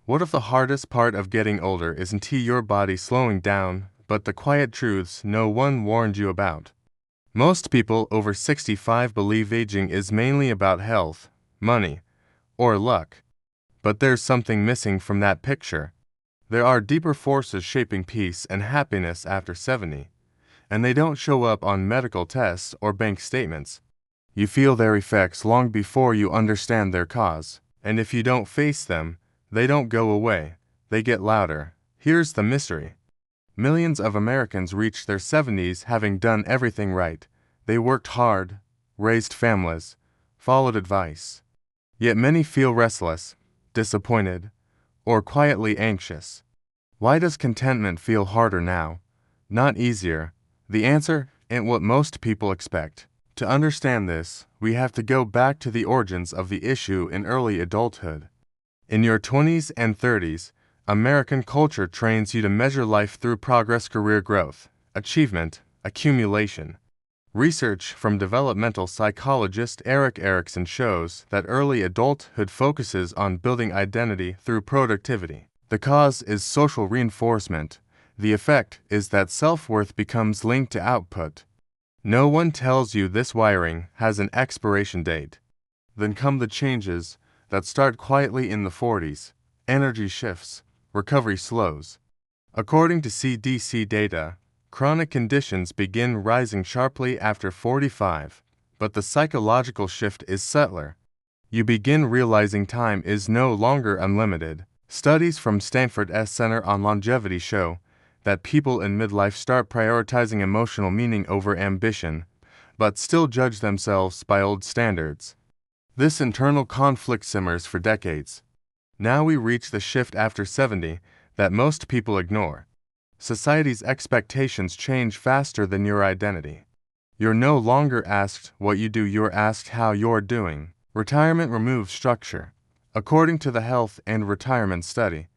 What if the hardest part of getting older isn't your body slowing down, but the quiet truths no one warned you about? Most people over 65 believe aging is mainly about health, money, or luck. But there's something missing from that picture. There are deeper forces shaping peace and happiness after 70, and they don't show up on medical tests or bank statements. You feel their effects long before you understand their cause, and if you don't face them, they don't go away, they get louder. Here's the mystery. Millions of Americans reach their 70s having done everything right. They worked hard, raised families, followed advice. Yet many feel restless, disappointed, or quietly anxious. Why does contentment feel harder now, not easier? The answer ain't what most people expect. To understand this, we have to go back to the origins of the issue in early adulthood. In your 20s and 30s, American culture trains you to measure life through progress, career growth, achievement, accumulation. Research from developmental psychologist Erik Erikson shows that early adulthood focuses on building identity through productivity. The cause is social reinforcement. The effect is that self-worth becomes linked to output. No one tells you this wiring has an expiration date. Then come the changes that start quietly in the 40s. Energy shifts, recovery slows. According to CDC data, chronic conditions begin rising sharply after 45, but the psychological shift is subtler. You begin realizing time is no longer unlimited. Studies from Stanford's Center on Longevity show that people in midlife start prioritizing emotional meaning over ambition, but still judge themselves by old standards. This internal conflict simmers for decades. Now we reach the shift after 70 that most people ignore. Society's expectations change faster than your identity. You're no longer asked what you do, you're asked how you're doing. Retirement removes structure. According to the Health and Retirement Study,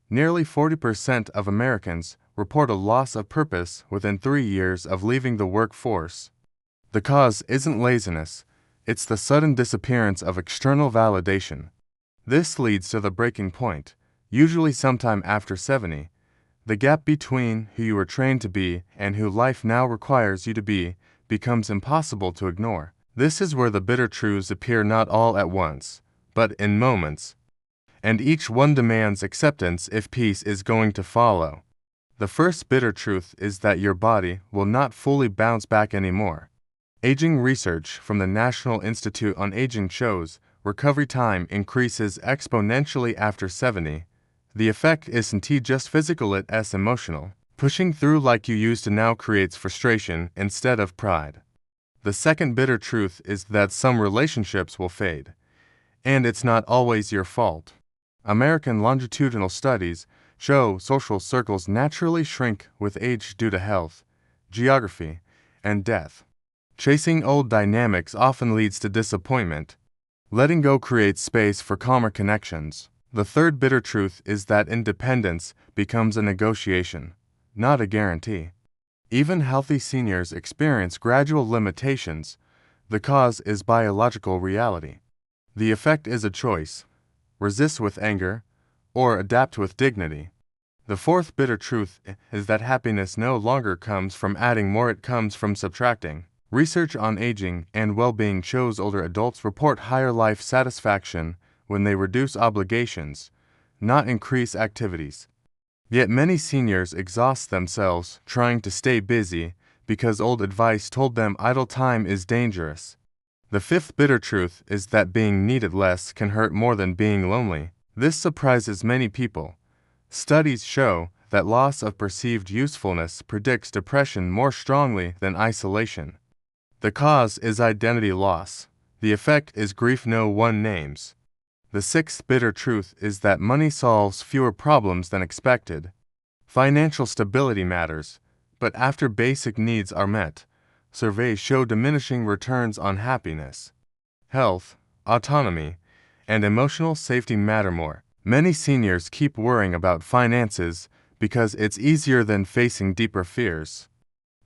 nearly 40% of Americans report a loss of purpose within 3 years of leaving the workforce. The cause isn't laziness, it's the sudden disappearance of external validation. This leads to the breaking point, usually sometime after 70. The gap between who you were trained to be and who life now requires you to be becomes impossible to ignore. This is where the bitter truths appear, not all at once, but in moments. And each one demands acceptance if peace is going to follow. The first bitter truth is that your body will not fully bounce back anymore. Aging research from the National Institute on Aging shows recovery time increases exponentially after 70. The effect isn't just physical, it's emotional. Pushing through like you used to now creates frustration instead of pride. The second bitter truth is that some relationships will fade. And it's not always your fault. American longitudinal studies show social circles naturally shrink with age due to health, geography, and death. Chasing old dynamics often leads to disappointment. Letting go creates space for calmer connections. The third bitter truth is that independence becomes a negotiation, not a guarantee. Even healthy seniors experience gradual limitations. The cause is biological reality. The effect is a choice: resist with anger, or adapt with dignity. The fourth bitter truth is that happiness no longer comes from adding more, it comes from subtracting. Research on aging and well-being shows older adults report higher life satisfaction when they reduce obligations, not increase activities. Yet many seniors exhaust themselves trying to stay busy because old advice told them idle time is dangerous. The fifth bitter truth is that being needed less can hurt more than being lonely. This surprises many people. Studies show that loss of perceived usefulness predicts depression more strongly than isolation. The cause is identity loss. The effect is grief no one names. The sixth bitter truth is that money solves fewer problems than expected. Financial stability matters, but after basic needs are met, surveys show diminishing returns on happiness. Health, autonomy, and emotional safety matter more. Many seniors keep worrying about finances because it's easier than facing deeper fears.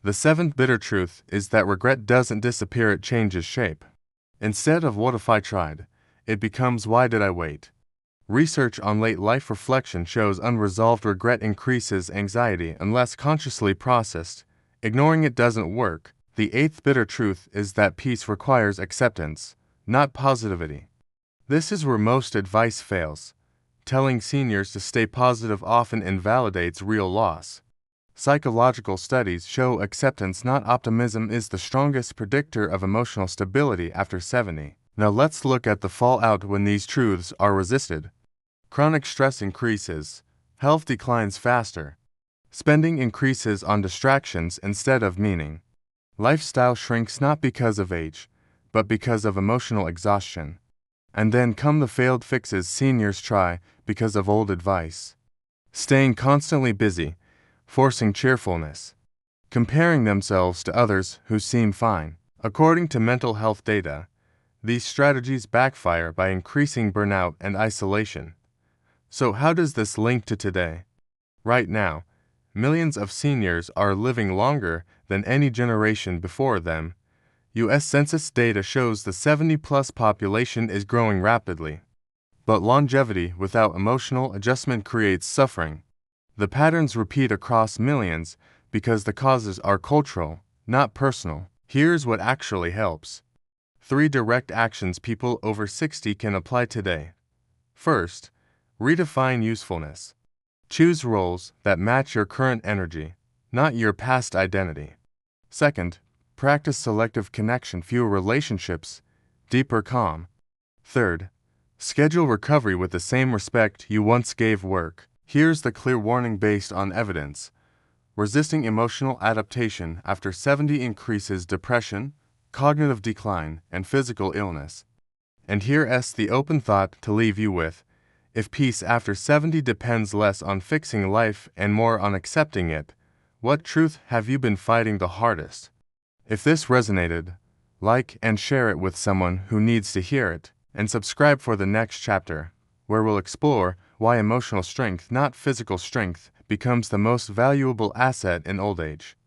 The seventh bitter truth is that regret doesn't disappear, it changes shape. Instead of "what if I tried," it becomes "why did I wait?" Research on late life reflection shows unresolved regret increases anxiety unless consciously processed. Ignoring it doesn't work. The eighth bitter truth is that peace requires acceptance, not positivity. This is where most advice fails. Telling seniors to stay positive often invalidates real loss. Psychological studies show acceptance, not optimism, is the strongest predictor of emotional stability after 70. Now let's look at the fallout when these truths are resisted. Chronic stress increases. Health declines faster. Spending increases on distractions instead of meaning. Lifestyle shrinks not because of age, but because of emotional exhaustion. And then come the failed fixes seniors try because of old advice. Staying constantly busy, forcing cheerfulness, comparing themselves to others who seem fine. According to mental health data, these strategies backfire by increasing burnout and isolation. So how does this link to today? Right now, millions of seniors are living longer than any generation before them. U.S. Census data shows the 70-plus population is growing rapidly. But longevity without emotional adjustment creates suffering. The patterns repeat across millions because the causes are cultural, not personal. Here's what actually helps. 3 direct actions people over 60 can apply today. First, redefine usefulness. Choose roles that match your current energy, not your past identity. Second, practice selective connection, fewer relationships, deeper calm. Third, schedule recovery with the same respect you once gave work. Here's the clear warning based on evidence. Resisting emotional adaptation after 70 increases depression, cognitive decline, and physical illness. And here's the open thought to leave you with. If peace after 70 depends less on fixing life and more on accepting it, what truth have you been fighting the hardest? If this resonated, like and share it with someone who needs to hear it, and subscribe for the next chapter, where we'll explore why emotional strength, not physical strength, becomes the most valuable asset in old age.